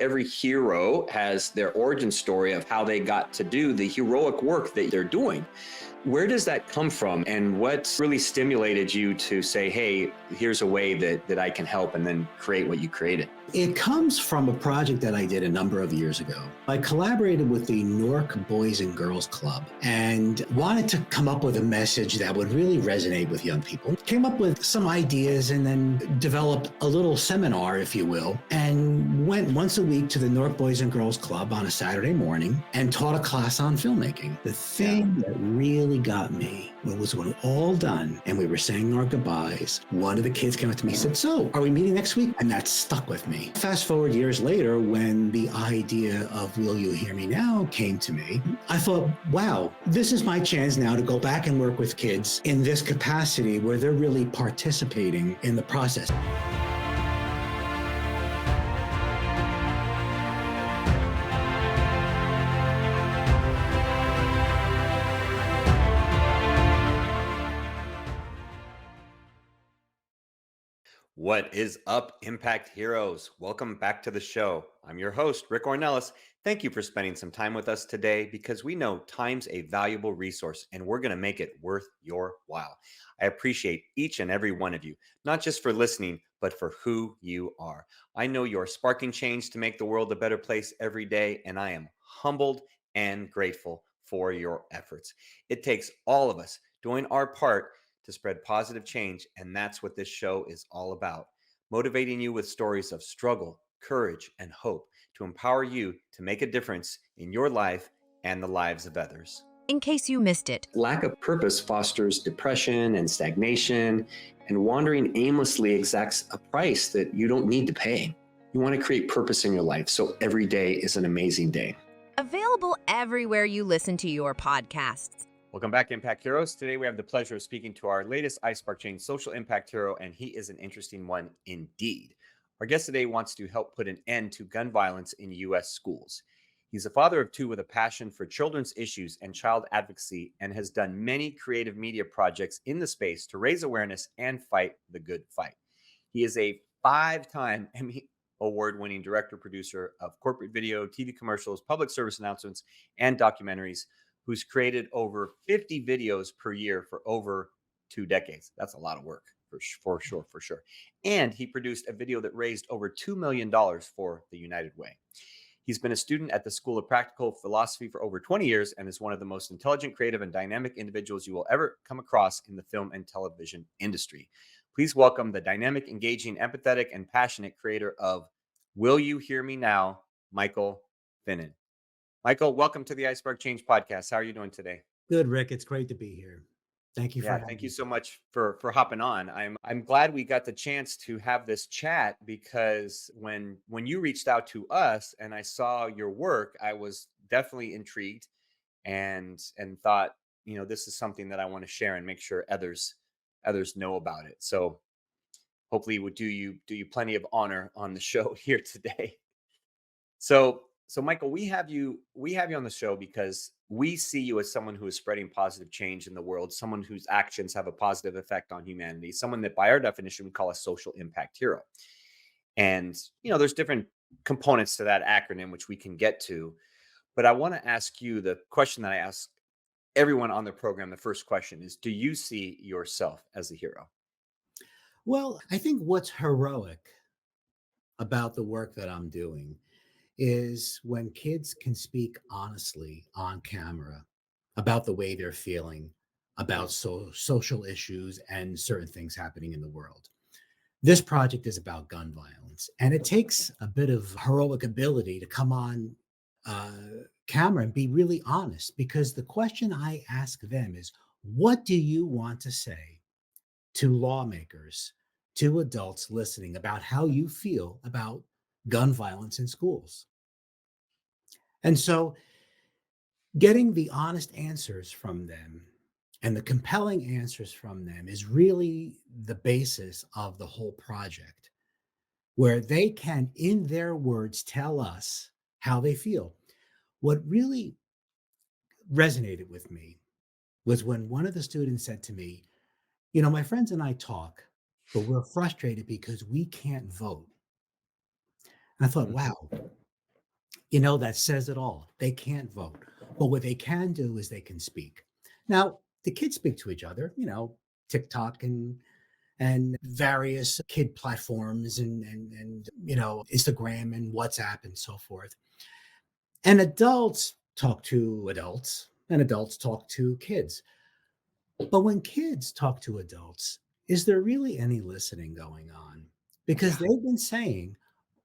Every hero has their origin story of how they got to do the heroic work that they're doing. Where does that come from? And what's really stimulated you to say, hey, here's a way that I can help and then create what you created? It comes from a project that I did a number of years ago. I collaborated with the Newark Boys and Girls Club and wanted to come up with a message that would really resonate with young people. Came up with some ideas and then developed a little seminar, if you will, and went once a week to the Newark Boys and Girls Club on a Saturday morning and taught a class on filmmaking. The thing that really got me was when all done and we were saying our goodbyes, one of the kids came up to me and said, "So, are we meeting next week?" And that stuck with me. Fast forward years later, when the idea of Will You Hear Me Now came to me, I thought, wow, this is my chance now to go back and work with kids in this capacity where they're really participating in the process. What is up, Impact Heroes? Welcome back to the show. I'm your host, Rick Ornelas. Thank you for spending some time with us today because we know time's a valuable resource and we're going to make it worth your while. I appreciate each and every one of you, not just for listening, but for who you are. I know you're sparking change to make the world a better place every day, and I am humbled and grateful for your efforts. It takes all of us doing our part to spread positive change. And that's what this show is all about. Motivating you with stories of struggle, courage, and hope to empower you to make a difference in your life and the lives of others. In case you missed it, Lack of purpose fosters depression and stagnation, and wandering aimlessly exacts a price that you don't need to pay. You want to create purpose in your life so every day is an amazing day. available everywhere you listen to your podcasts. Welcome back, Impact Heroes. Today we have the pleasure of speaking to our latest iSpark Change social impact hero, and he is an interesting one indeed. Our guest today wants to help put an end to gun violence in U.S. schools. He's a father of two with a passion for children's issues and child advocacy, and has done many creative media projects in the space to raise awareness and fight the good fight. He is a 5-time Emmy Award-winning director, producer of corporate video, TV commercials, public service announcements, and documentaries, who's created over 50 videos per year for over 2 decades. That's a lot of work, for sure. And he produced a video that raised over $2 million for the United Way. He's been a student at the School of Practical Philosophy for over 20 years and is one of the most intelligent, creative, and dynamic individuals you will ever come across in the film and television industry. Please welcome the dynamic, engaging, empathetic, and passionate creator of Will You Hear Me Now, Michael Finnan. Michael, welcome to the iSpark Change podcast. How are you doing today? Good, Rick. It's great to be here. Thank you for Yeah, having thank you me. so much for hopping on. I'm glad we got the chance to have this chat because when you reached out to us and I saw your work, I was definitely intrigued and thought, this is something that I want to share and make sure others know about it. So hopefully we do you plenty of honor on the show here today. So Michael, we have you on the show because we see you as someone who is spreading positive change in the world, someone whose actions have a positive effect on humanity, someone that by our definition we call a social impact hero. And there's different components to that acronym which we can get to, but I want to ask you the question that I ask everyone on the program. The first question is, do you see yourself as a hero? Well, I think what's heroic about the work that I'm doing is when kids can speak honestly on camera about the way they're feeling about social issues and certain things happening in the world. This project is about gun violence, and it takes a bit of heroic ability to come on uh, camera and be really honest because the question I ask them is, what do you want to say to lawmakers, to adults listening about how you feel about gun violence in schools? And so getting the honest answers from them and the compelling answers from them is really the basis of the whole project, where they can, in their words, tell us how they feel. What really resonated with me was when one of the students said to me, my friends and I talk, but we're frustrated because we can't vote. And I thought, Mhm. wow, That says it all. They can't vote. But what they can do is they can speak. Now, the kids speak to each other, TikTok and various kid platforms and Instagram and WhatsApp and so forth. And adults talk to adults and adults talk to kids. But when kids talk to adults, is there really any listening going on? Because Yeah. they've been saying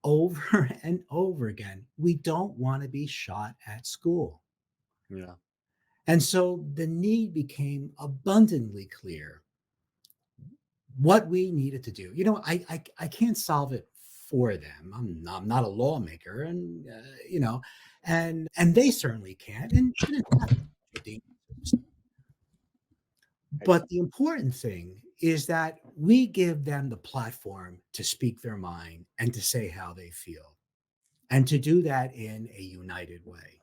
over and over again, we don't want to be shot at school. Yeah. And so the need became abundantly clear what we needed to do. I can't solve it for them. I'm not a lawmaker, and they certainly can't. And it's not the answers. I, But the important thing is that we give them the platform to speak their mind and to say how they feel, and to do that in a united way.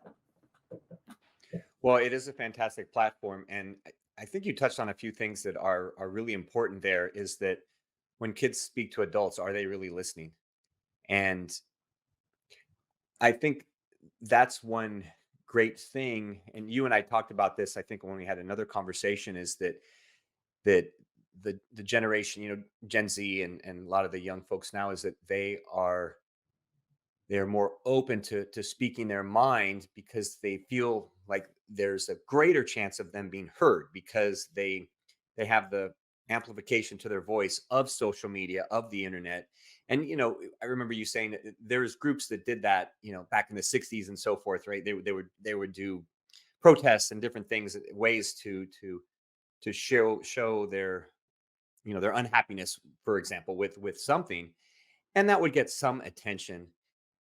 well, it is a fantastic platform, and I think you touched on a few things that are really important. There is that when kids speak to adults, are they really listening? And I think that's one great thing. And you and I talked about this, I think, when we had another conversation, is that the generation, Gen Z and a lot of the young folks now, is that they're more open to speaking their mind because they feel like there's a greater chance of them being heard because they have the amplification to their voice of social media, of the internet. And I remember you saying that there's groups that did that, back in the 60s and so forth, right? They would do protests and different things, ways to show their, their unhappiness, for example, with something, and that would get some attention.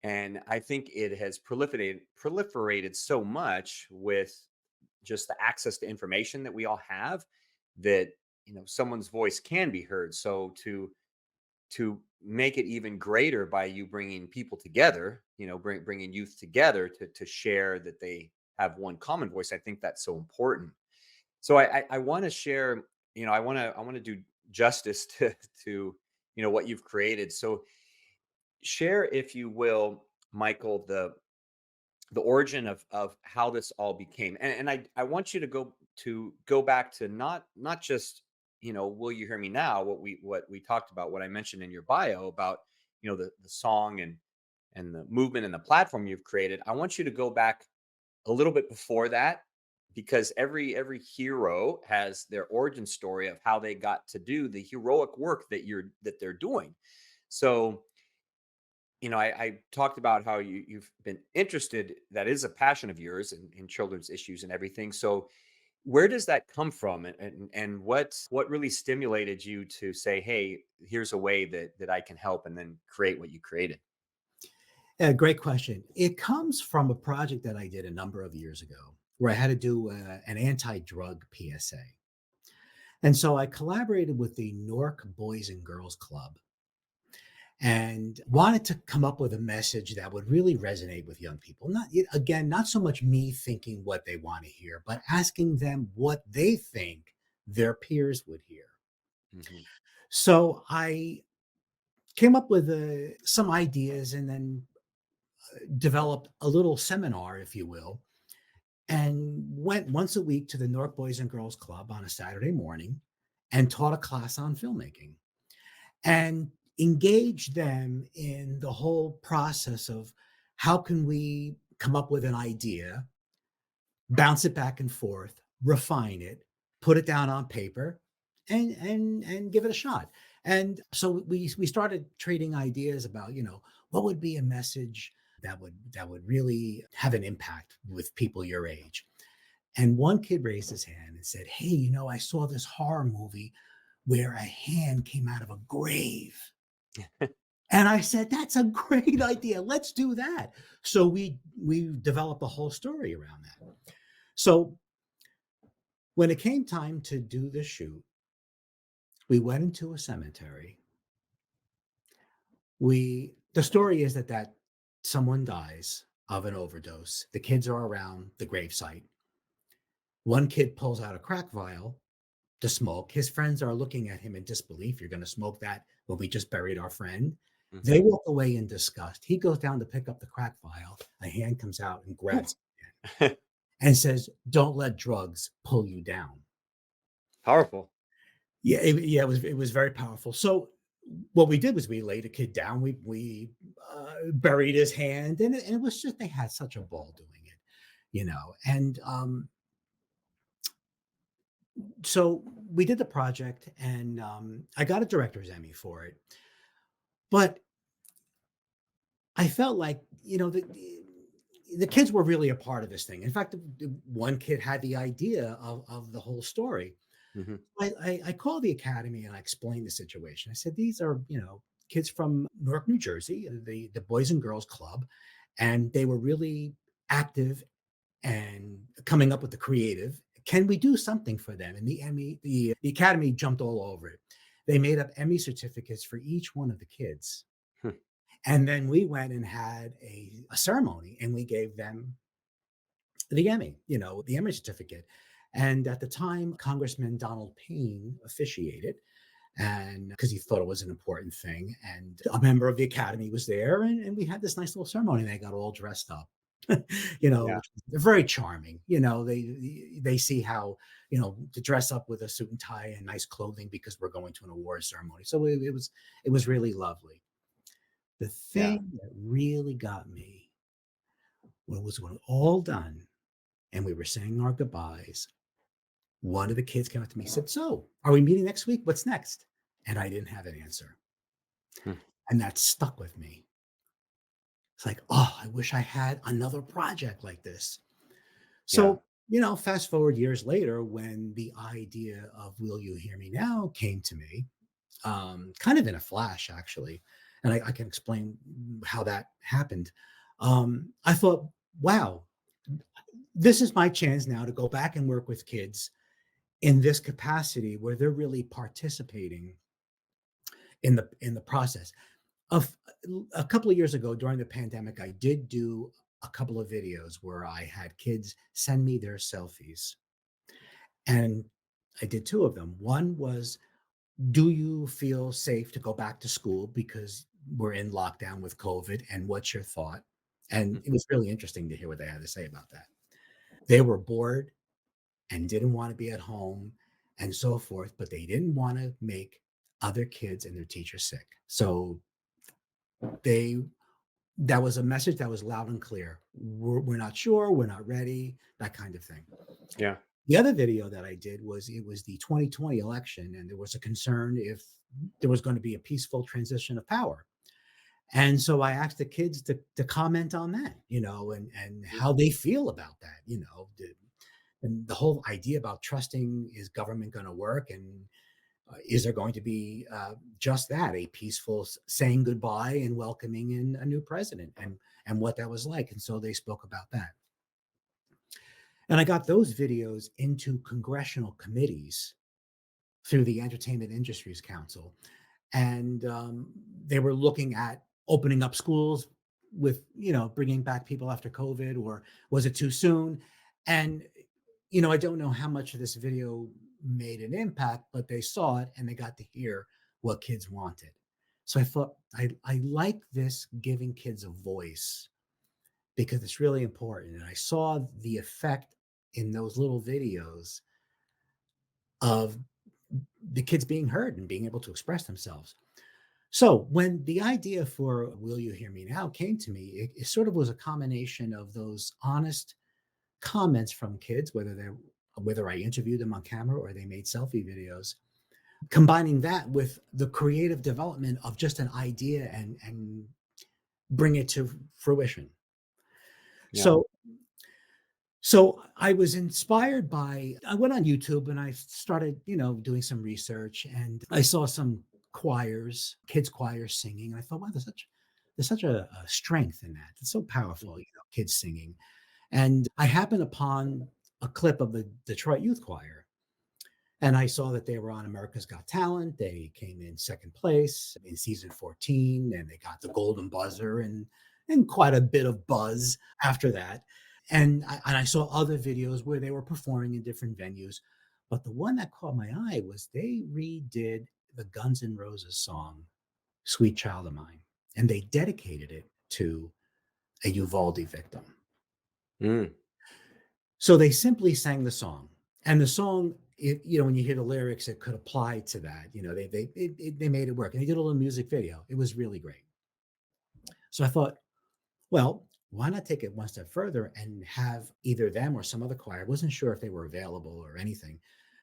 And I think it has proliferated so much with just the access to information that we all have, that someone's voice can be heard. So to make it even greater by you bringing people together, bringing youth together to share that they have one common voice, I think that's so important. So I want to share, I want to do justice to what you've created. So share, if you will, Michael, the origin of how this all became. And I want you to go back to not just, will you hear me now, what we talked about, what I mentioned in your bio about, the song and the movement and the platform you've created. I want you to go back a little bit before that, because every hero has their origin story of how they got to do the heroic work that they're doing. So I talked about how you've been interested, that is a passion of yours, in children's issues and everything. So where does that come from, and what really stimulated you to say, hey, here's a way that I can help, and then create what you created? Yeah, great question. It comes from a project that I did a number of years ago where I had to do an anti drug PSA. And so I collaborated with the Newark Boys and Girls Club and wanted to come up with a message that would really resonate with young people. Again, not so much me thinking what they want to hear, but asking them what they think their peers would hear. Hmm. So I came up with some ideas and then developed a little seminar, if you will, and went once a week to the Newark Boys and Girls Club on a Saturday morning and taught a class on filmmaking and engaged them in the whole process of how can we come up with an idea, bounce it back and forth, refine it, put it down on paper, and give it a shot. And so we started trading ideas about, what would be a message that would really have an impact with people your age. And one kid raised his hand and said, "Hey, I saw this horror movie where a hand came out of a grave." And I said, "That's a great idea. Let's do that." So we developed a whole story around that. So when it came time to do the shoot, we went into a cemetery. The story is that someone dies of an overdose. The kids are around the gravesite. One kid pulls out a crack vial to smoke. His friends are looking at him in disbelief. "You're going to smoke that when we just buried our friend?" Mhm. They walk away in disgust. He goes down to pick up the crack vial. A hand comes out and grabs it and says, "Don't let drugs pull you down." Powerful. Yeah, it was very powerful. So what we did was we laid a kid down. We buried his hand, and it was just they had such a ball doing it, And so we did the project, and I got a director's Emmy for it. But I felt like the kids were really a part of this thing. In fact, one kid had the idea of the whole story. Mhm. I called the academy and I explained the situation. I said, "These are, kids from Newark, New Jersey, the Boys and Girls Club, and they were really active and coming up with the creative. Can we do something for them?" And the academy jumped all over it. They made up Emmy certificates for each one of the kids. Hmm. And then we went and had a ceremony and we gave them the Emmy certificate. And at the time, Congressman Donald Payne officiated, and because he thought it was an important thing. And a member of the academy was there, and we had this nice little ceremony. They got all dressed up. Yeah. Which they're very charming. They see how to dress up with a suit and tie and nice clothing because we're going to an award ceremony. So it was really lovely. The Yeah. thing that really got me when all done and we were saying our goodbyes, one of the kids came up to me and said, "So, are we meeting next week? What's next?" And I didn't have an answer. Hmm. And that stuck with me. It's like, oh, I wish I had another project like this. Yeah. So, fast forward years later, when the idea of Will You Hear Me Now came to me, kind of in a flash, actually, and I can explain how that happened. I thought, wow, this is my chance now to go back and work with kids in this capacity where they're really participating in the process. Of a couple of years ago during the pandemic, I did do a couple of videos where I had kids send me their selfies. And I did two of them. One was, "Do you feel safe to go back to school because we're in lockdown with COVID? And what's your thought?" And Mhm. it was really interesting to hear what they had to say about that. They were bored and didn't want to be at home and so forth, but they didn't want to make other kids and their teachers sick. So they that was a message that was loud and clear. We're not sure, we're not ready, that kind of thing. Yeah. The other video that I did was the 2020 election, and there was a concern if there was going to be a peaceful transition of power. And so I asked the kids to comment on that, and Mhm. how they feel about that, and the whole idea about trusting, is government going to work, and is there going to be just that, a peaceful saying goodbye and welcoming in a new president, and what that was like. And so they spoke about that. And I got those videos into congressional committees through the Entertainment Industries Council, and they were looking at opening up schools with bringing back people after COVID, or was it too soon? And I don't know how much of this video made an impact, but they saw it and they got to hear what kids wanted. So I thought, I like this, giving kids a voice, because it's really important. And I saw the effect in those little videos of the kids being heard and being able to express themselves. So when the idea for Will You Hear Me Now came to me, it sort of was a combination of those honest comments from kids, whether I interviewed them on camera or they made selfie videos, combining that with the creative development of just an idea, and bring it to fruition. Yeah. So I was inspired by, I went on YouTube and I started, doing some research, and I saw some choirs, kids choirs singing. And I thought, wow, there's such a strength in that. It's so powerful, Mhm. kids singing. And I happened upon a clip of the Detroit Youth Choir. And I saw that they were on America's Got Talent. They came in second place in season 14, and they got the golden buzzer, and quite a bit of buzz after that. And I saw other videos where they were performing in different venues. But the one that caught my eye was they redid the Guns N' Roses song, "Sweet Child of Mine." and they dedicated it to a Uvalde victim. Mm. So they simply sang the song, and the song, when you hear the lyrics, it could apply to that. They made it work, and they did a little music video. It was really great. So I thought, well, why not take it one step further and have either them or some other choir, I wasn't sure if they were available or anything,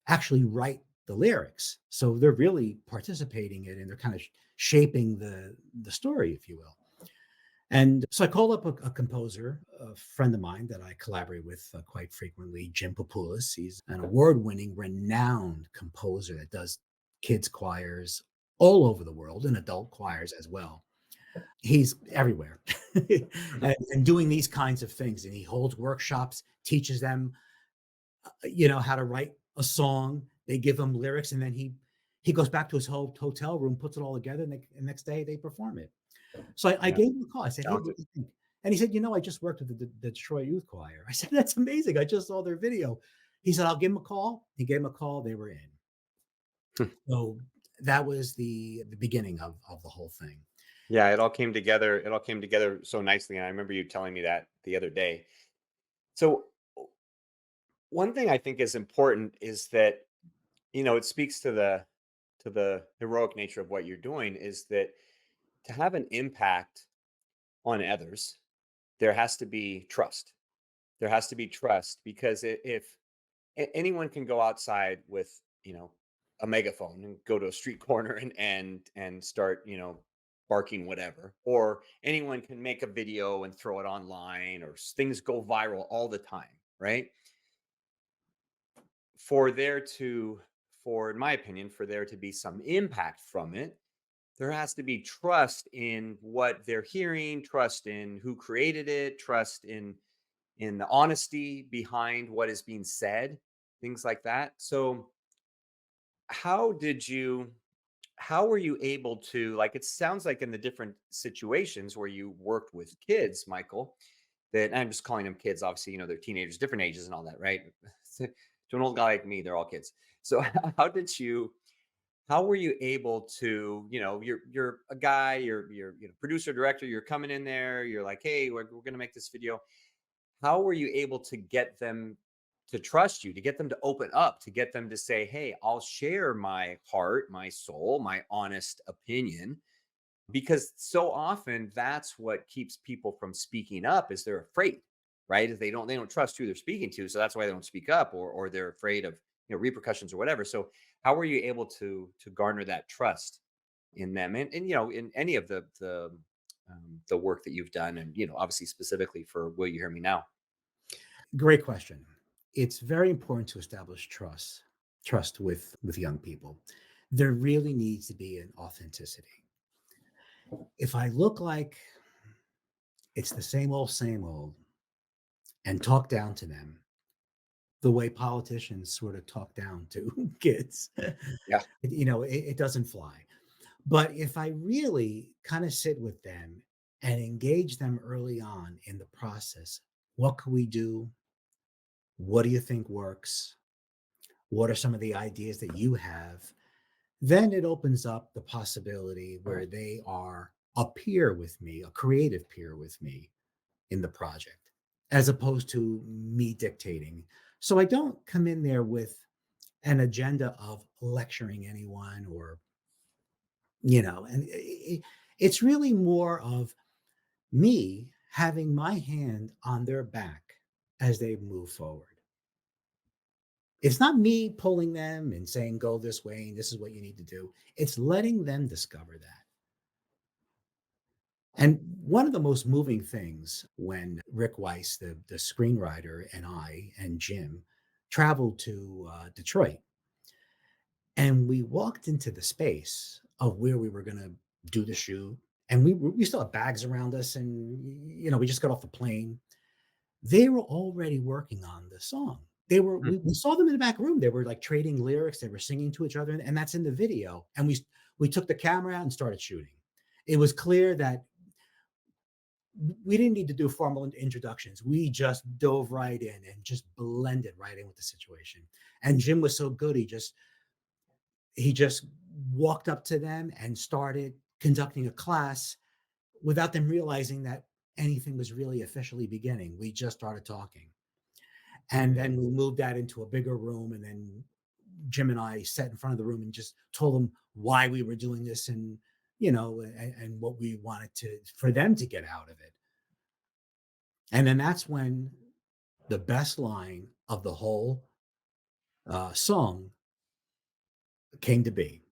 actually write the lyrics. So they're really participating in it and they're kind of shaping the story, if you will. And so I called up a composer, a friend of mine that I collaborate with quite frequently, Jim Papoulis. He's an award-winning, renowned composer that does kids choirs all over the world and adult choirs as well. He's everywhere and doing these kinds of things. And he holds workshops, teaches them, how to write a song. They give him lyrics, and then he goes back to his whole hotel room, puts it all together, and the next day they perform it. So I Yeah. gave him a call. I said, "Hey, what Talented. do you think?" And he said, "I just worked with the Detroit Youth Choir." I said, "That's amazing. I just saw their video." He said, "I'll give him a call." He gave him a call. They were in. So that was the beginning of the whole thing. Yeah, it all came together. It all came together so nicely. And I remember you telling me that the other day. So one thing I think is important is that, it speaks to the heroic nature of what you're doing is that to have an impact on others, there has to be trust. There has to be trust because if anyone can go outside with, a megaphone and go to a street corner and start, barking whatever, or anyone can make a video and throw it online, or things go viral all the time, right? For there to, for in my opinion, for there to be some impact from it, there has to be trust in what they're hearing, trust in who created it, trust in the honesty behind what is being said, things like that. So how did you how were you able to, like, it sounds like in the different situations where you worked with kids, Michael, that, and I'm just calling them kids, obviously, they're teenagers, different ages and all that, right? To an old guy like me, they're all kids. So how were you able to, you're a guy, you're producer, director, you're coming in there, you're like, hey, we're gonna make this video. How were you able to get them to trust you, to get them to open up, to get them to say, hey, I'll share my heart, my soul, my honest opinion? Because so often that's what keeps people from speaking up, is they're afraid, right? Is they don't trust who they're speaking to, so that's why they don't speak up, or they're afraid of, repercussions or whatever. So how were you able to garner that trust in them, and in any of the work that you've done, and obviously specifically for Will You Hear Me Now? Great question. It's very important to establish trust with young people. There really needs to be an authenticity. If I look like it's the same old, and talk down to them the way politicians sort of talk down to kids, Yeah. it doesn't fly. But if I really kind of sit with them and engage them early on in the process, what can we do? What do you think works? What are some of the ideas that you have? Then it opens up the possibility where they are a peer with me, a creative peer with me in the project, as opposed to me dictating. So I don't come in there with an agenda of lecturing anyone, or, and it's really more of me having my hand on their back as they move forward. It's not me pulling them and saying, go this way, and this is what you need to do. It's letting them discover that. And one of the most moving things when Rick Weiss, the screenwriter, and I and Jim traveled to Detroit, and we walked into the space of where we were going to do the shoot, and we still had bags around us, and we just got off the plane. They were already working on the song. Hmm. We saw them in the back room. They were like trading lyrics. They were singing to each other, and that's in the video. And we took the camera out and started shooting. It was clear that we didn't need to do formal introductions. We just dove right in and just blended right in with the situation. And Jim was so good. He just walked up to them and started conducting a class without them realizing that anything was really officially beginning. We just started talking. And then we moved that into a bigger room. And then Jim and I sat in front of the room and just told them why we were doing this and, and what we wanted for them to get out of it. And then that's when the best line of the whole song came to be,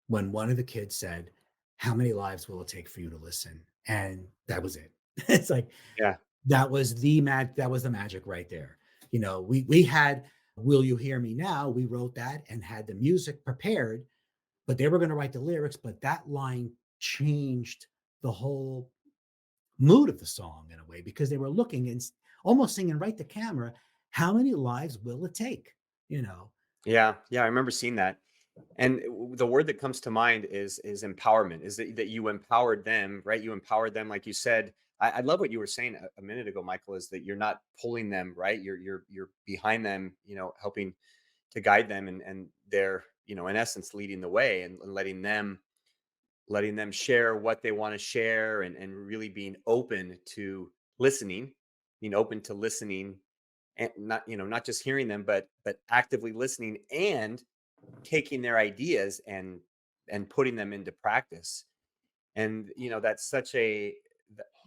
when one of the kids said, "How many lives will it take for you to listen?" And that was it. It's like Yeah. that was the magic right there. We had "Will You Hear Me Now?" We wrote that and had the music prepared, but they were going to write the lyrics. But that line changed the whole mood of the song in a way, because they were looking and almost singing right to camera, "How many lives will it take?" You know, Yeah. Yeah. I remember seeing that. And the word that comes to mind is empowerment. Is that you empowered them, right? You empowered them, like you said. I love what you were saying a minute ago, Michael. Is that you're not pulling them, right? You're behind them, helping to guide them, and they're, in essence, leading the way, and letting them share what they want to share, and really listening, being open to listening, and not just hearing them, but actively listening and taking their ideas and putting them into practice. And that's such a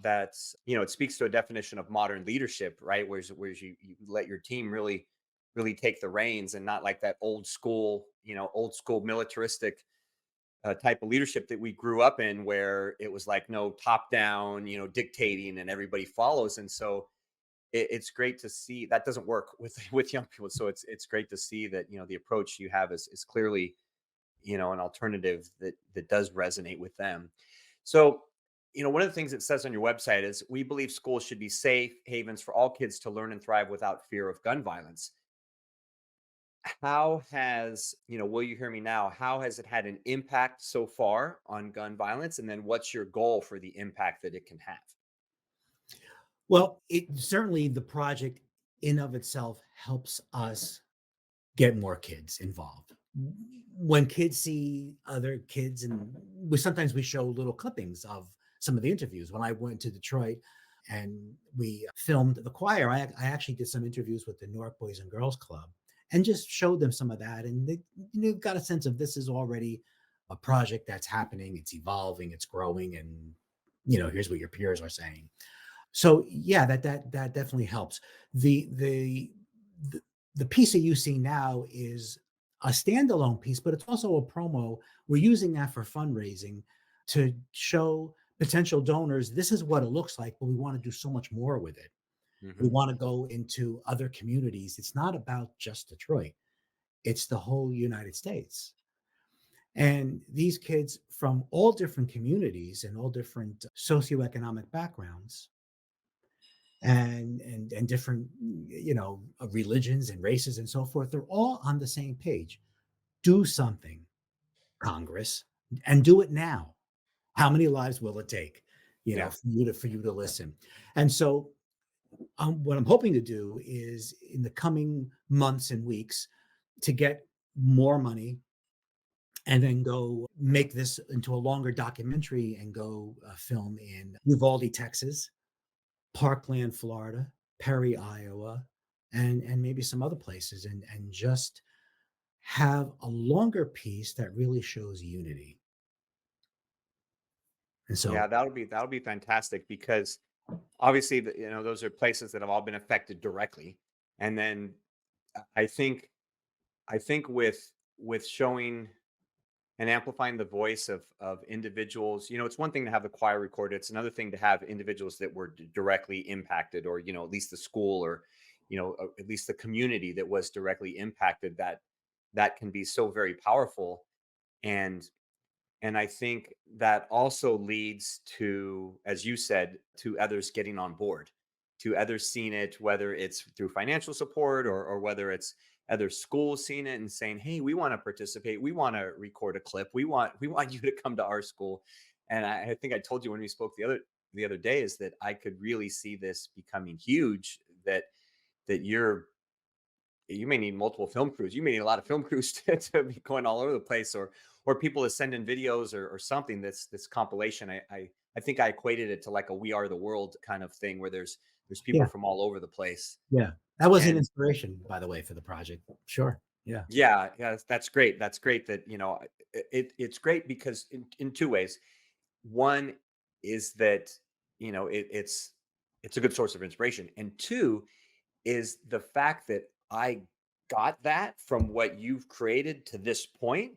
that's it speaks to a definition of modern leadership, right? Whereas you let your team really take the reins, and not like that old school militaristic type of leadership that we grew up in, where it was like no top down, dictating, and everybody follows. And so it's great to see that doesn't work with with young people. So it's great to see that the approach you have is clearly an alternative that does resonate with them. So one of the things it says on your website is, we believe schools should be safe havens for all kids to learn and thrive without fear of gun violence. How has, will you hear me now, how has it had an impact so far on gun violence, and then what's your goal for the impact that it can have? well, it certainly, the project in of itself helps us get more kids involved. When kids see other kids, and sometimes we show little clippings of some of the interviews. When I went to Detroit and we filmed the choir, I actually did some interviews with the Newark Boys and Girls Club and just showed them some of that. And they got a sense of, this is already a project that's happening, it's evolving, it's growing, and here's what your peers are saying. So yeah, that definitely helps. The the piece that you see now is a standalone piece, but it's also a promo. We're using that for fundraising to show potential donors, this is what it looks like, but we want to do so much more with it. We Hmm. want to go into other communities. It's not about just Detroit, it's the whole United States. And these kids from all different communities and all different socioeconomic backgrounds and different religions and races and so forth, they're all on the same page. Do something, Congress, and do it now. How many lives will it take, Yeah. for you to listen? And so, what I'm hoping to do is, in the coming months and weeks, to get more money and then go make this into a longer documentary and go film in Uvalde, Texas, Parkland, Florida, Perry, Iowa, and maybe some other places, and just have a longer piece that really shows unity. And Yeah, so, that'll be fantastic, because obviously those are places that have all been affected directly. And then I think with showing and amplifying the voice of individuals. It's one thing to have the choir recorded, it's another thing to have individuals that were directly impacted, or at least the school, or at least the community that was directly impacted. That can be so very powerful. And And I think that also leads to, as you said, to others getting on board, to others seeing it, whether it's through financial support, or whether it's other schools seeing it and saying, "Hey, we want to participate. We want to record a clip. We want you to come to our school." And I think I told you when we spoke the other day, is that I could really see this becoming huge. That you may need multiple film crews. You may need a lot of film crews to be going all over the place, or people to send in videos, or something. This compilation, I I think I equated it to like a We Are the World kind of thing where there's people Yeah, from all over the place. yeah. That was an And inspiration, by the way, for the project. Sure. Yeah. yeah, yeah, that's great. That's great that, it's great because in two ways. One is that, it's a good source of inspiration. And two is the fact that I got that from what you've created to this point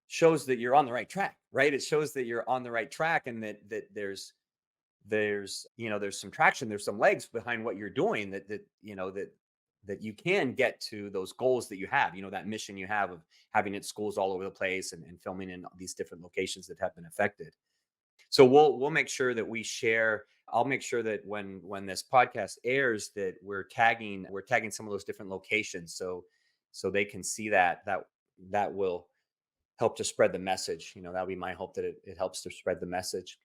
shows that you're on the right track, right? It shows that you're on the right track and that there's some traction, there's some legs behind what you're doing that you can get to those goals that you have, that mission you have of having it schools all over the place and filming in these different locations that have been affected. So we'll make sure that we share. I'll make sure that when this podcast airs that we're tagging some of those different locations so they can see that will help to spread the message. That'll be my hope that it helps to spread the message.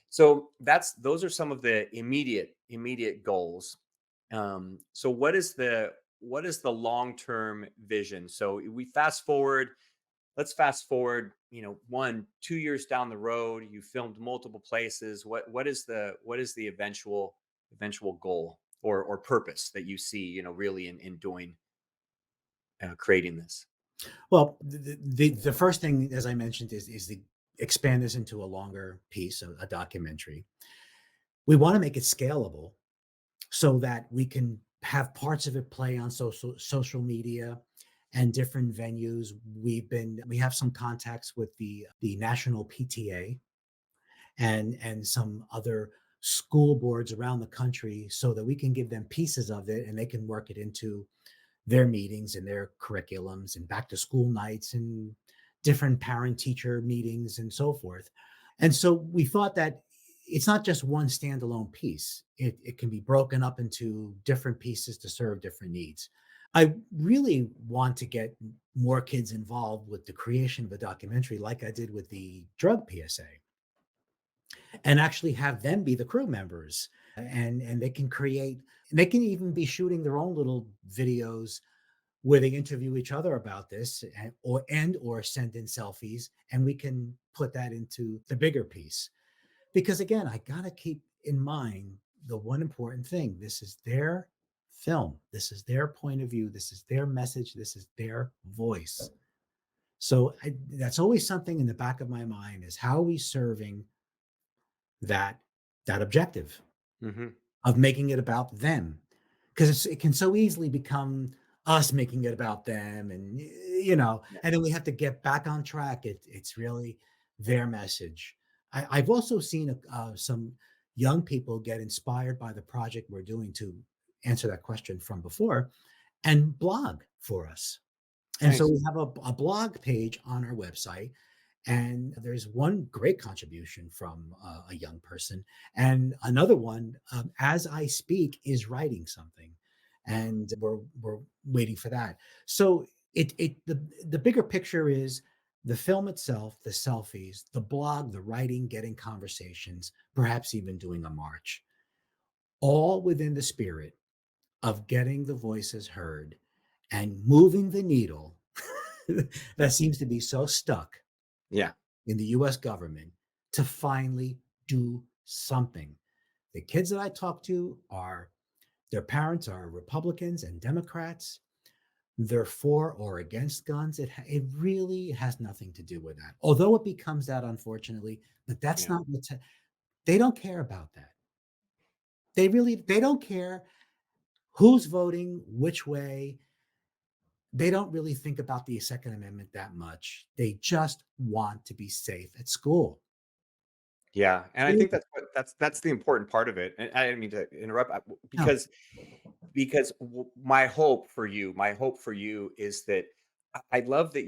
So those are some of the immediate goals. So what is the long-term vision? So we fast forward. Let's fast forward, 1, 2 years down the road. You filmed multiple places. What is the eventual goal or purpose that you see, really in doing creating this? Well, the first thing, as I mentioned, is to expand this into a longer piece, a documentary. We want to make it scalable so that we can have parts of it play on social media and different venues. We have some contacts with the national PTA and some other school boards around the country so that we can give them pieces of it and they can work it into their meetings and their curriculums and back to school nights and different parent teacher meetings and so forth. And so we thought that it's not just one standalone piece. It can be broken up into different pieces to serve different needs. I really want to get more kids involved with the creation of a documentary like I did with the drug PSA and actually have them be the crew members and they can even be shooting their own little videos where they interview each other about this or send in selfies and we can put that into the bigger piece because again I got to keep in mind the one important thing: this is their film, this is their point of view, this is their message, this is their voice. So that's always something in the back of my mind: is how are we serving that objective Hmm. of making it about them, because it can so easily become us making it about them, and Yeah. and then we have to get back on track. It's really their message. I've also seen some young people get inspired by the project we're doing to answer that question from before and blog for us. And so Nice. we have a blog page on our website, and there's one great contribution from a young person, and another one, as I speak, is writing something, and we're waiting for that. So the bigger picture is the film itself, the selfies, the blog, the writing, getting conversations, perhaps even doing a march, all within the spirit of getting the voices heard and moving the needle that seems to be so stuck Yeah. in the US government to finally do something. The kids that I talk to their parents are Republicans and Democrats. They're for or against guns. It really has nothing to do with that. Although it becomes that, unfortunately, but that's Yeah. not they don't care about that. They don't care who's voting which way. They don't really think about the Second Amendment that much. They just want to be safe at school. Yeah, and I think that's the important part of it. And I didn't mean to interrupt No. because my hope for you is that I love that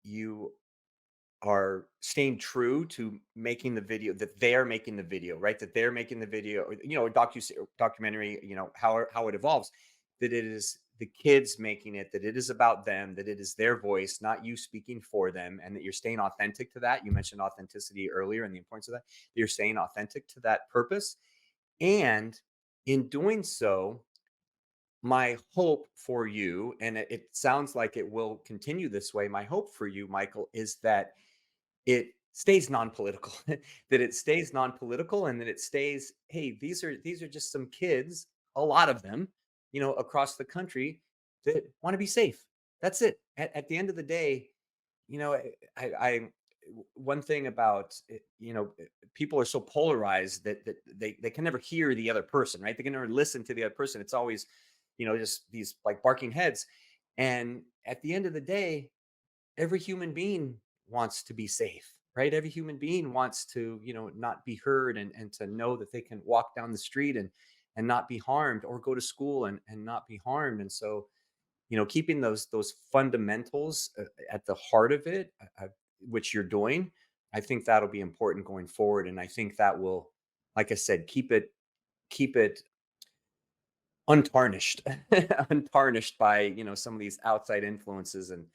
you are staying true to making the video, that they're making the video, right? That they're making the video, or, a documentary, how it evolves, that it is the kids making it, that it is about them, that it is their voice, not you speaking for them, and that you're staying authentic to that. You mentioned authenticity earlier and the importance of that. You're staying authentic to that purpose. And in doing so, my hope for you, and it sounds like it will continue this way. My hope for you, Michael, is that it stays non-political, that it stays non-political, and that it stays, hey, these are just some kids, a lot of them, across the country that want to be safe. That's it. At the end of the day, I one thing about people are so polarized that they can never hear the other person, right? They can never listen to the other person. It's always, just these like barking heads. And at the end of the day, every human being wants to be safe, right? Every human being wants to, not be heard, and to know that they can walk down the street and not be harmed, or go to school and not be harmed. And so, keeping those fundamentals at the heart of it, which you're doing, I think that'll be important going forward. And I think that will, like I said, keep it untarnished, untarnished by some of these outside influences, and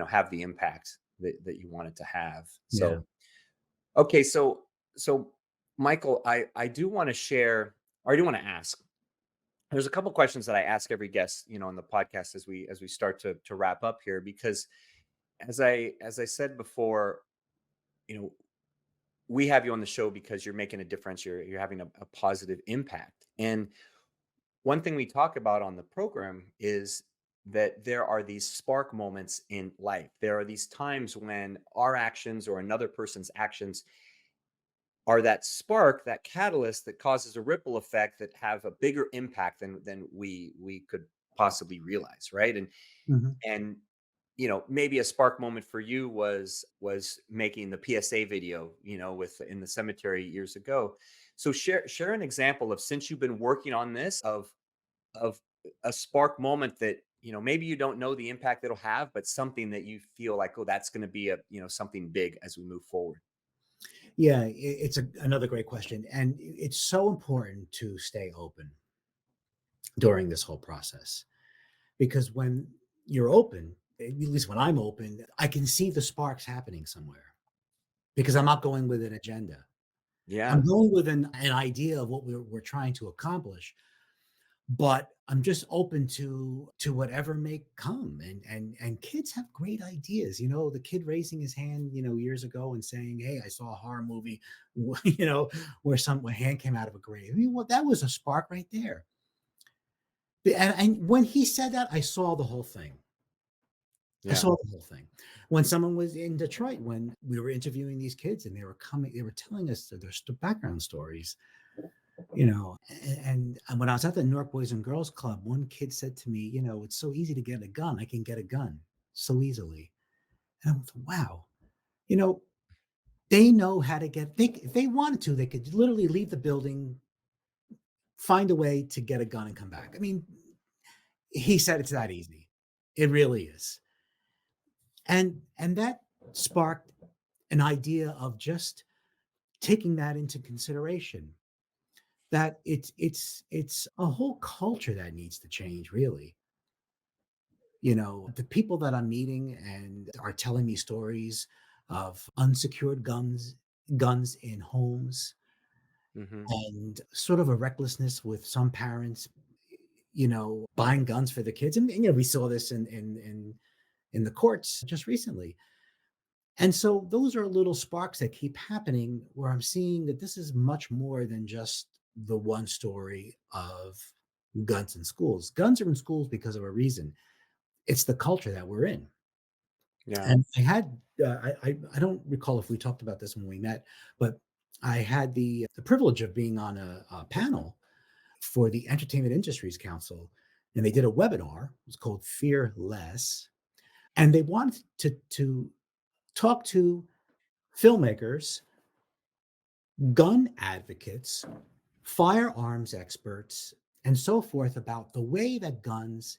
have the impact that you want it to have. Yeah. So okay, so Michael, I do want to share, or I do want to ask. There's a couple questions that I ask every guest, on the podcast as we start to wrap up here, because as I said before, you know, we have you on the show because you're making a difference. You're having a positive impact. And one thing we talk about on the program is that there are these spark moments in life. There are these times when our actions or another person's actions are that spark, that catalyst that causes a ripple effect that have a bigger impact than we could possibly realize, right? Mhm. And maybe a spark moment for you was making the PSA video, with in the cemetery years ago. So share an example of, since you've been working on this, of a spark moment that, maybe you don't know the impact it'll have, but something that you feel like, oh, that's going to be a, something big as we move forward. Yeah, it's another great question. And it's so important to stay open during this whole process, because when you're open, at least when I'm open, I can see the sparks happening somewhere, because I'm not going with an agenda. Yeah. I'm going with an idea of what we're trying to accomplish, but I'm just open to whatever may come. And kids have great ideas. The kid raising his hand, years ago and saying, "Hey, I saw a horror movie, where some hand came out of a grave." I mean, what that was a spark right there. And when he said that, I saw the whole thing. I Yeah. saw the whole thing. When someone was in Detroit, when we were interviewing these kids, and they were telling us their background stories, and when I was at the Newark Boys and Girls Club, one kid said to me, "It's so easy to get a gun. I can get a gun so easily." And I was, wow, you know, they know how to get, if they wanted to, they could literally leave the building, find a way to get a gun and come back. I mean, he said it's that easy. It really is. And that sparked an idea of just taking that into consideration, that it's a whole culture that needs to change, really. The people that I'm meeting and are telling me stories of unsecured guns in homes, Hmm. and sort of a recklessness with some parents, buying guns for the kids. And we saw this in the courts just recently. And so those are little sparks that keep happening, where I'm seeing that this is much more than just the one story of guns in schools. Guns are in schools because of a reason. It's the culture that we're in. Yeah. And I had, I don't recall if we talked about this when we met, but I had the privilege of being on a panel for the Entertainment Industries Council, and they did a webinar. It was called Fear Less, and they wanted to talk to filmmakers, gun advocates, firearms experts, and so forth, about the way that guns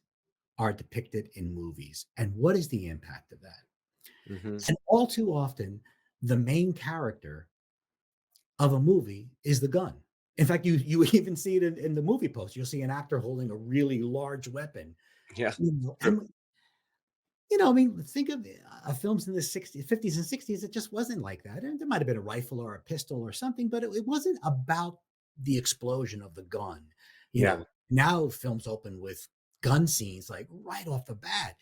are depicted in movies and what is the impact of that. Hmm. And all too often, the main character of a movie is the gun. In fact, you even see it in the movie post. You'll see an actor holding a really large weapon. Yeah. True. And I mean, think of films in the 60s, 50s, and 60s. It just wasn't like that. And there might have been a rifle or a pistol or something, but it wasn't about the explosion of the gun. Yeah. Now films open with gun scenes like right off the bat.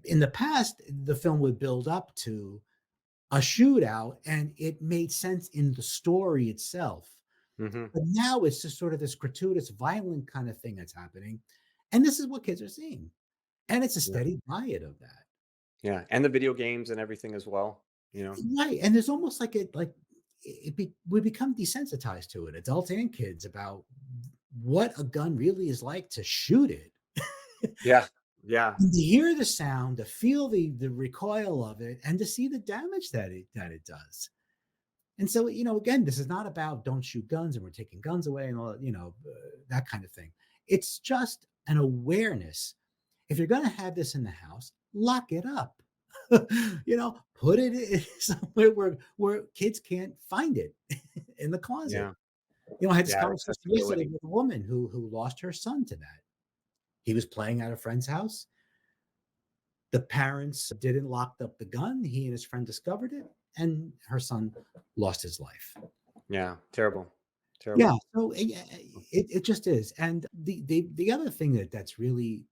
In the past, the film would build up to a shootout, and it made sense in the story itself. Hmm. But now it's just sort of this gratuitous, violent kind of thing that's happening. And this is what kids are seeing. And it's a Yeah. steady diet of that. Yeah. And the video games and everything as well. You know. Right. And there's almost like we become desensitized to it, adults and kids, about what a gun really is like to shoot it. Yeah. Yeah. And to hear the sound, to feel the recoil of it, and to see the damage that it does. And so, again, this is not about don't shoot guns and we're taking guns away and all, that kind of thing. It's just an awareness. If you're going to have this in the house, lock it up. Put it somewhere where kids can't find it in the closet. Yeah. I had this Yeah. conversation yesterday Accessibility. with a woman who lost her son to that. He was playing at a friend's house. The parents didn't lock up the gun. He and his friend discovered it, and her son lost his life. Yeah. Terrible. Yeah, Terrible. so it just is. And the other thing that's really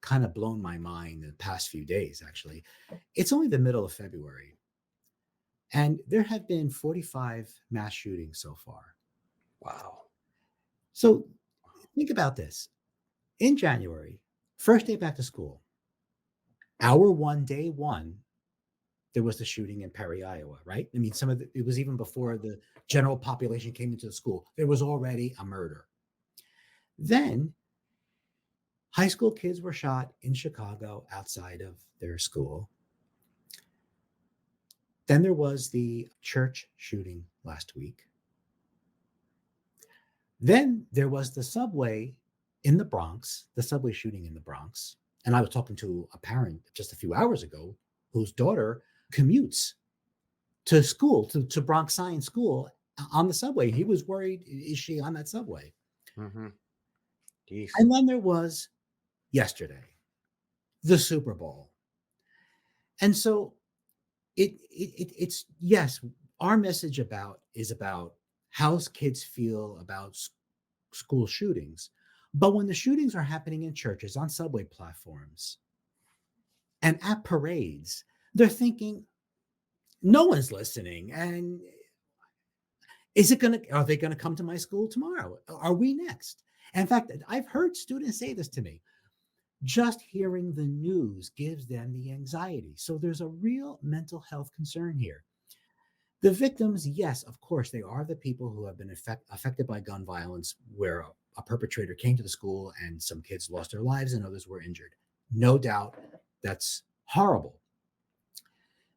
kind of blown my mind in the past few days, actually, it's only the middle of February, and there have been 45 mass shootings so far. Wow. So think about this. In January, first day back to school, hour one, day one, there was the shooting in Perry, Iowa, right? I mean, it was even before the general population came into the school. There was already a murder. Then high school kids were shot in Chicago outside of their school. Then there was the church shooting last week. Then there was the subway in the Bronx, the subway shooting in the Bronx. And I was talking to a parent just a few hours ago whose daughter commutes to school, to Bronx Science School on the subway. He was worried, is she on that subway? Hmm. Jeez. And then there was yesterday, the Super Bowl. And so it's yes, our message is about how kids feel about school shootings. But when the shootings are happening in churches, on subway platforms, and at parades, they're thinking, no one's listening. And are they gonna come to my school tomorrow? Are we next? In fact, I've heard students say this to me. Just hearing the news gives them the anxiety. So there's a real mental health concern here. The victims, yes, of course, they are the people who have been affected by gun violence, where a perpetrator came to the school and some kids lost their lives and others were injured. No doubt, that's horrible.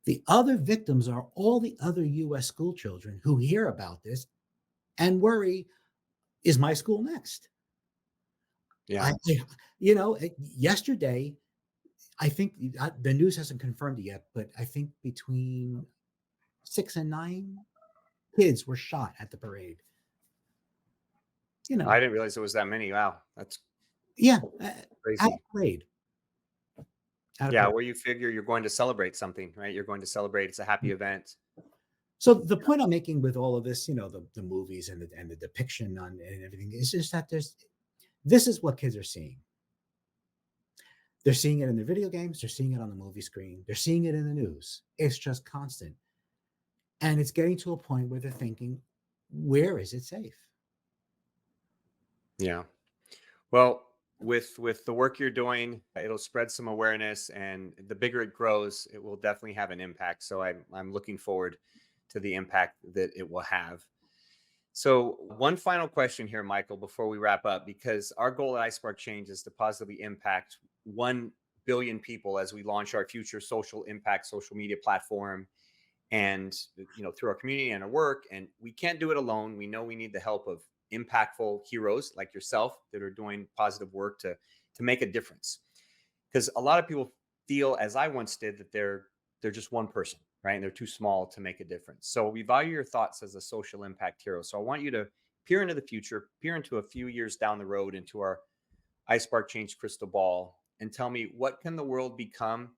The other victims are all the other US school children who hear about this and worry, is my school next? Yeah. Yesterday, I think the news hasn't confirmed it yet, but I think between 6 and 9 kids were shot at the parade. You I know, didn't realize it was that many. Wow. That's yeah, at a crazy. parade, at a Yeah. parade. Where you figure you're going to celebrate something, right? You're going to celebrate. It's a happy event. So the point I'm making with all of this, the movies and the depiction and everything, is just that this is what kids are seeing. They're seeing it in their video games. They're seeing it on the movie screen. They're seeing it in the news. It's just constant. And it's getting to a point where they're thinking, where is it safe? Yeah. Well, with the work you're doing, it'll spread some awareness, and the bigger it grows, it will definitely have an impact. So I'm looking forward to the impact that it will have. So one final question here, Michael, before we wrap up, because our goal at iSpark Change is to positively impact 1 billion people as we launch our future social impact social media platform, and through our community and our work. And we can't do it alone. We know we need the help of impactful heroes like yourself that are doing positive work to make a difference, because a lot of people feel, as I once did, that they're just one person, right? And they're too small to make a difference. So we value your thoughts as a social impact hero. So I want you to peer into the future, peer into a few years down the road, into our iSpark Change crystal ball, and tell me, what can the world become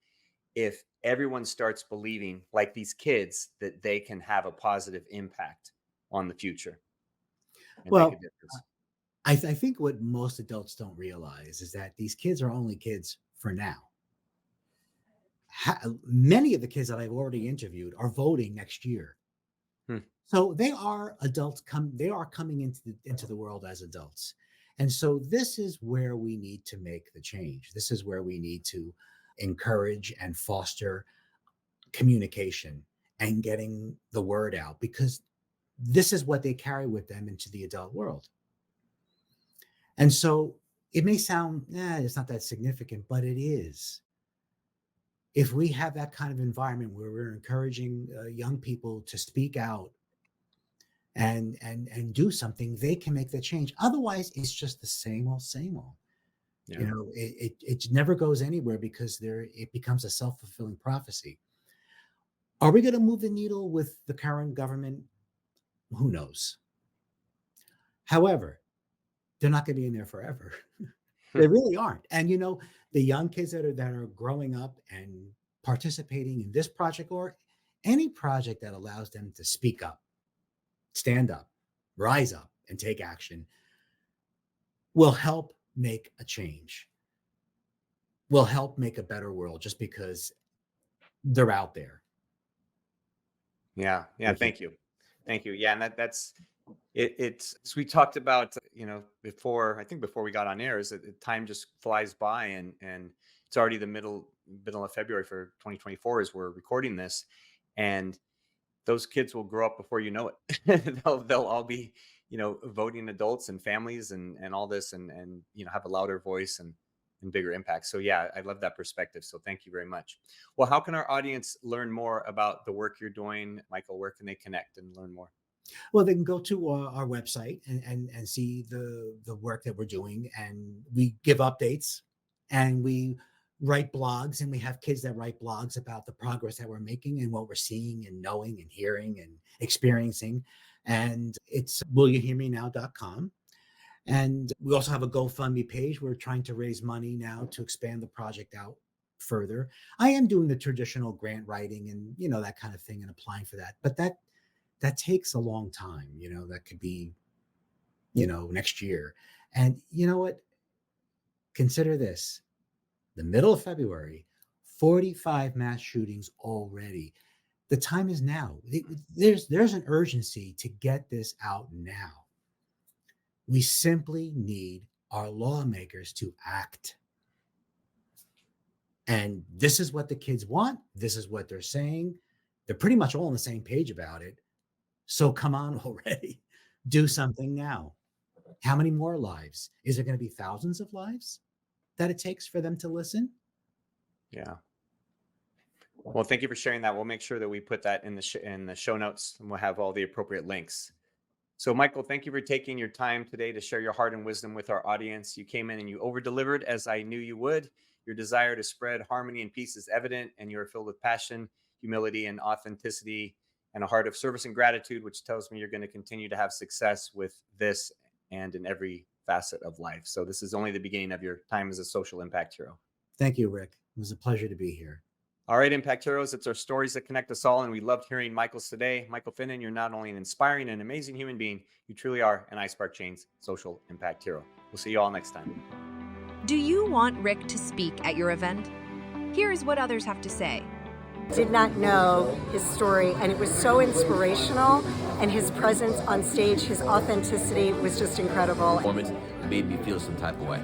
if everyone starts believing, like these kids, that they can have a positive impact on the future and make a Well, difference? I think what most adults don't realize is that these kids are only kids for now. Many of the kids that I've already interviewed are voting next year. Hmm. So they are adults they are coming into the world as adults. And so this is where we need to make the change. This is where we need to encourage and foster communication and getting the word out, because this is what they carry with them into the adult world. And so it may sound, it's not that significant, but it is. If we have that kind of environment where we're encouraging young people to speak out and do something, they can make the change. Otherwise, it's just the same old, same old. Yeah. You know, it never goes anywhere, because it becomes a self-fulfilling prophecy. Are we going to move the needle with the current government? Who knows? However, they're not going to be in there forever. They really aren't. And the young kids that are growing up and participating in this project, or any project that allows them to speak up, stand up, rise up, and take action, will help make a change, will help make a better world, just because they're out there. Yeah. Okay. Thank you. Yeah. And that's it. It's, so we talked about, before we got on air, is that time just flies by, and it's already the middle of February for 2024 as we're recording this. And those kids will grow up before you know it. They'll all be, voting adults and families and all this, and have a louder voice and bigger impact. So yeah, I love that perspective. So thank you very much. Well, how can our audience learn more about the work you're doing, Michael? Where can they connect and learn more? Well, they can go to our website and see the work that we're doing, and we give updates, and we write blogs, and we have kids that write blogs about the progress that we're making and what we're seeing and knowing and hearing and experiencing. And it's willyouhearmenow.com. And we also have a GoFundMe page. We're trying to raise money now to expand the project out further. I am doing the traditional grant writing and that kind of thing, and applying for that, but that takes a long time. That could be next year. And you know what, consider this: the middle of February, 45 mass shootings already. The time is now. There's an urgency to get this out now. We simply need our lawmakers to act. And this is what the kids want. This is what they're saying. They're pretty much all on the same page about it. So come on already. Do something now. How many more lives? Is there going to be thousands of lives that it takes for them to listen? Yeah. Well, thank you for sharing that. We'll make sure that we put that in the show notes, and we'll have all the appropriate links. So, Michael, thank you for taking your time today to share your heart and wisdom with our audience. You came in and you over-delivered, as I knew you would. Your desire to spread harmony and peace is evident, and you are filled with passion, humility, and authenticity, and a heart of service and gratitude, which tells me you're going to continue to have success with this and in every facet of life. So this is only the beginning of your time as a social impact hero. Thank you, Rick. It was a pleasure to be here. All right, Impact Heroes, it's our stories that connect us all, and we loved hearing Michael's today. Michael Finnan, you're not only an inspiring and amazing human being, you truly are an iSpark Chain's social impact hero. We'll see you all next time. Do you want Rick to speak at your event? Here's what others have to say. Did not know his story, and it was so inspirational, and his presence on stage, his authenticity was just incredible. Performance made me feel some type of way.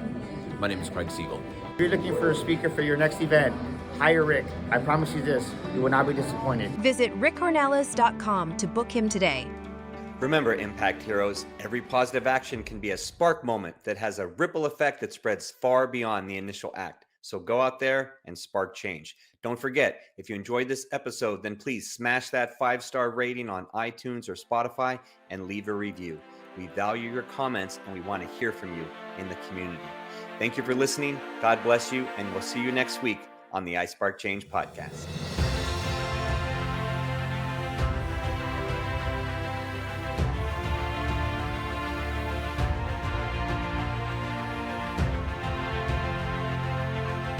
My name is Craig Siegel. If you're looking for a speaker for your next event, hire Rick. I promise you this, you will not be disappointed. Visit rickcornelis.com to book him today. Remember, Impact Heroes, every positive action can be a spark moment that has a ripple effect that spreads far beyond the initial act. So go out there and spark change. Don't forget, if you enjoyed this episode, then please smash that 5-star rating on iTunes or Spotify and leave a review. We value your comments, and we want to hear from you in the community. Thank you for listening. God bless you, and we'll see you next week on the iSpark Change podcast.